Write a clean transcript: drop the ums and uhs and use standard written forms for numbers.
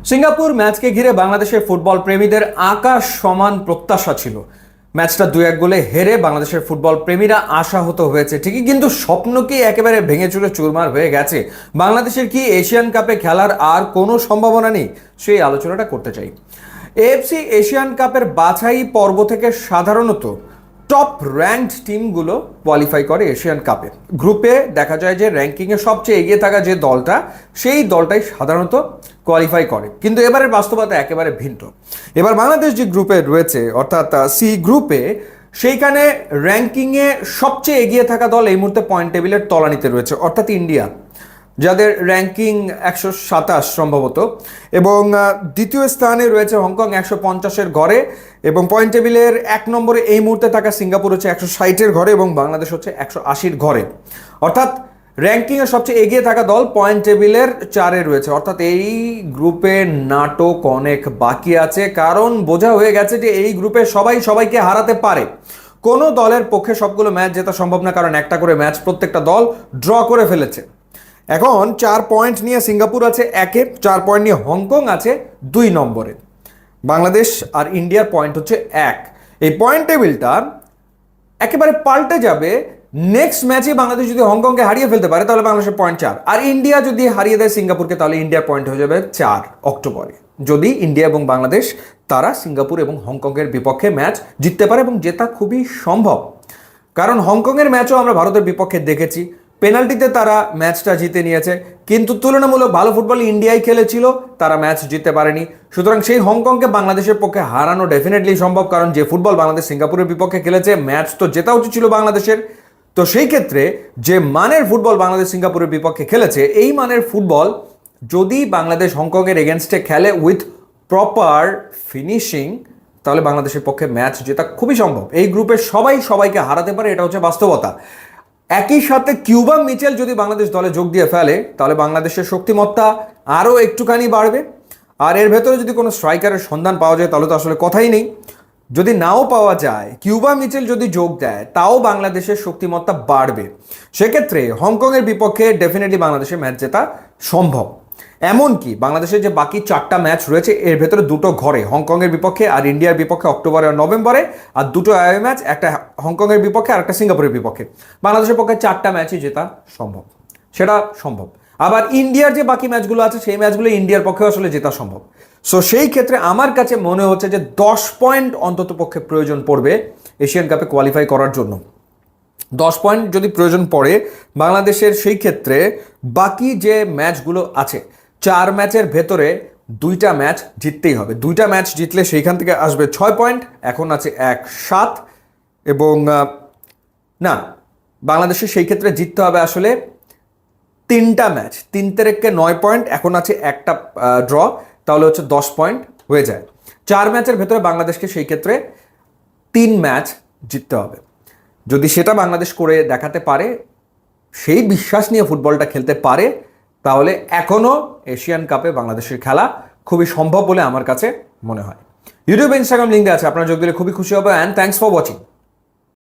Singapore ম্যাচকে ঘিরে বাংলাদেশের football প্রেমীদের আকাশ সমান প্রত্যাশা ছিল। ম্যাচটা 2-1 গোলে হেরে বাংলাদেশের ফুটবল প্রেমীরা আশাহত হয়েছে ঠিকই, কিন্তু স্বপ্ন কি একেবারে ভেঙে চুরে চুরমার হয়ে গেছে? বাংলাদেশের কি এশিয়ান কাপে খেলার আর কোনো সম্ভাবনা নেই? সেই আলোচনাটা করতে চাই। এএফসি এশিয়ান কাপের বাছাই পর্ব থেকে সাধারণত টপ র্যাঙ্কড টিমগুলো কোয়ালিফাই করে এশিয়ান কাপে। গ্রুপে দেখা যায় যে র্যাঙ্কিংয়ে সবচেয়ে এগিয়ে থাকা যে দলটা, সেই দলটাই সাধারণত কোয়ালিফাই করে। কিন্তু এবারের বাস্তবতা একেবারে ভিন্ন। এবার বাংলাদেশ যে গ্রুপে রয়েছে, অর্থাৎ সি গ্রুপে, সেইখানে র্যাঙ্কিংয়ে সবচেয়ে এগিয়ে থাকা দল এই মুহূর্তে পয়েন্ট টেবিলের তলানিতে রয়েছে, অর্থাৎ ইন্ডিয়া, যাদের র্যাঙ্কিং 127 সম্ভবত, এবং দ্বিতীয় স্থানে রয়েছে হংকং 150-এর ঘরে, এবং পয়েন্ট টেবিলের 1 নম্বরে এই মুহূর্তে থাকা সিঙ্গাপুর হচ্ছে 160-এর ঘরে, এবং বাংলাদেশ হচ্ছে 180-র ঘরে। অর্থাৎ র্যাঙ্কিংয়ে সবচেয়ে এগিয়ে থাকা দল পয়েন্ট টেবিলের 4-এ রয়েছে। অর্থাৎ এই গ্রুপে নাটক অনেক বাকি আছে, কারণ বোঝা হয়ে গেছে যে এই গ্রুপে সবাই সবাইকে হারাতে পারে। কোনো দলের পক্ষে সবগুলো ম্যাচ জেতা সম্ভব না, কারণ একটা করে ম্যাচ প্রত্যেকটা দল ড্র করে ফেলেছে। এখন 4 পয়েন্ট নিয়ে সিঙ্গাপুর আছে 1-এ, 4 পয়েন্ট নিয়ে হংকং আছে 2 নম্বরে। বাংলাদেশ আর ইন্ডিয়ার পয়েন্ট হচ্ছে 1। এই পয়েন্ট টেবিলটা একেবারে পাল্টে যাবে নেক্সট ম্যাচে। বাংলাদেশ যদি হংকংকে হারিয়ে ফেলতে পারে তাহলে বাংলাদেশের পয়েন্ট 4, আর ইন্ডিয়া যদি হারিয়ে দেয় সিঙ্গাপুরকে তাহলে ইন্ডিয়ার পয়েন্ট হয়ে যাবে 4 অক্টোবরে। যদি ইন্ডিয়া এবং বাংলাদেশ তারা সিঙ্গাপুর এবং হংকংয়ের বিপক্ষে ম্যাচ জিততে পারে, এবং জেতা খুবই সম্ভব, কারণ হংকংয়ের ম্যাচও আমরা ভারতের বিপক্ষে দেখেছি, পেনাল্টিতে তারা ম্যাচটা জিতে নিয়েছে, কিন্তু তুলনামূলক ভালো ফুটবল ইন্ডিয়াই খেলেছিল, তারা ম্যাচ জিততে পারেনি। সুতরাং সেই হংকংকে বাংলাদেশের পক্ষে হারানো ডেফিনেটলি সম্ভব, কারণ যে ফুটবল বাংলাদেশ সিঙ্গাপুরের বিপক্ষে খেলেছে, ম্যাচ তো জেতা উচিত ছিল বাংলাদেশের। তো সেই ক্ষেত্রে যে মানের ফুটবল বাংলাদেশ সিঙ্গাপুরের বিপক্ষে খেলেছে, এই মানের ফুটবল যদি বাংলাদেশ হংকংয়ের এগেনস্টে খেলে উইথ প্রপার ফিনিশিং, তাহলে বাংলাদেশের পক্ষে ম্যাচ জেতা খুবই সম্ভব। এই গ্রুপে সবাই সবাইকে হারাতে পারে, এটা হচ্ছে বাস্তবতা। একই সাথে কিউবা মিচেল যদি বাংলাদেশ দলে যোগ দিয়ে ফেলে, তাহলে বাংলাদেশের শক্তিমত্তা আরও একটুখানি বাড়বে। আর এর ভেতরে যদি কোনো স্ট্রাইকারের সন্ধান পাওয়া যায় তাহলে তো আসলে কথাই নেই। যদি নাও পাওয়া যায়, কিউবা মিচেল যদি যোগ দেয়, তাও বাংলাদেশের শক্তিমত্তা বাড়বে। সেক্ষেত্রে হংকংয়ের বিপক্ষে ডেফিনেটলি বাংলাদেশের ম্যাচ জেতা সম্ভব। এমনকি বাংলাদেশের যে বাকি 4টা ম্যাচ রয়েছে, এর ভেতরে 2টো ঘরে, হংকংয়ের বিপক্ষে আর ইন্ডিয়ার বিপক্ষে অক্টোবরে আর নভেম্বরে, আর 2টো অ্যাওয়ে ম্যাচ, একটা হংকংয়ের বিপক্ষে আর একটা সিঙ্গাপুরের বিপক্ষে। বাংলাদেশের পক্ষে 4টা ম্যাচই জেতা সম্ভব, সেটা সম্ভব। আবার ইন্ডিয়ার যে বাকি ম্যাচগুলো আছে, সেই ম্যাচগুলো ইন্ডিয়ার পক্ষে আসলে জেতা সম্ভব। সো সেই ক্ষেত্রে আমার কাছে মনে হচ্ছে যে 10 পয়েন্ট অন্তত পক্ষে প্রয়োজন পড়বে এশিয়ান কাপে কোয়ালিফাই করার জন্য। 10 পয়েন্ট যদি প্রয়োজন পড়ে বাংলাদেশের, সেই ক্ষেত্রে বাকি যে ম্যাচগুলো আছে, 4 ম্যাচের ভেতরে 2টা ম্যাচ জিততেই হবে। 2টা ম্যাচ জিতলে সেইখান থেকে আসবে 6 পয়েন্ট, এখন আছে 1-7, এবং না, বাংলাদেশের সেই ক্ষেত্রে জিততে হবে আসলে 3টা ম্যাচ, 3 তারিখকে 9 পয়েন্ট, এখন আছে একটা ড্র, তাহলে হচ্ছে 10 পয়েন্ট হয়ে যায়। 4 ম্যাচের ভেতরে বাংলাদেশকে সেই ক্ষেত্রে 3 ম্যাচ জিততে হবে। যদি সেটা বাংলাদেশ করে দেখাতে পারে, সেই বিশ্বাস নিয়ে ফুটবলটা খেলতে পারে, তাহলে এখনও এশিয়ান কাপে বাংলাদেশের খেলা খুবই সম্ভব বলে আমার কাছে মনে হয়। ইউটিউব, ইনস্টাগ্রাম লিঙ্ক আছে, আপনারা যোগ দিলে খুবই খুশি হবে। And thanks for watching.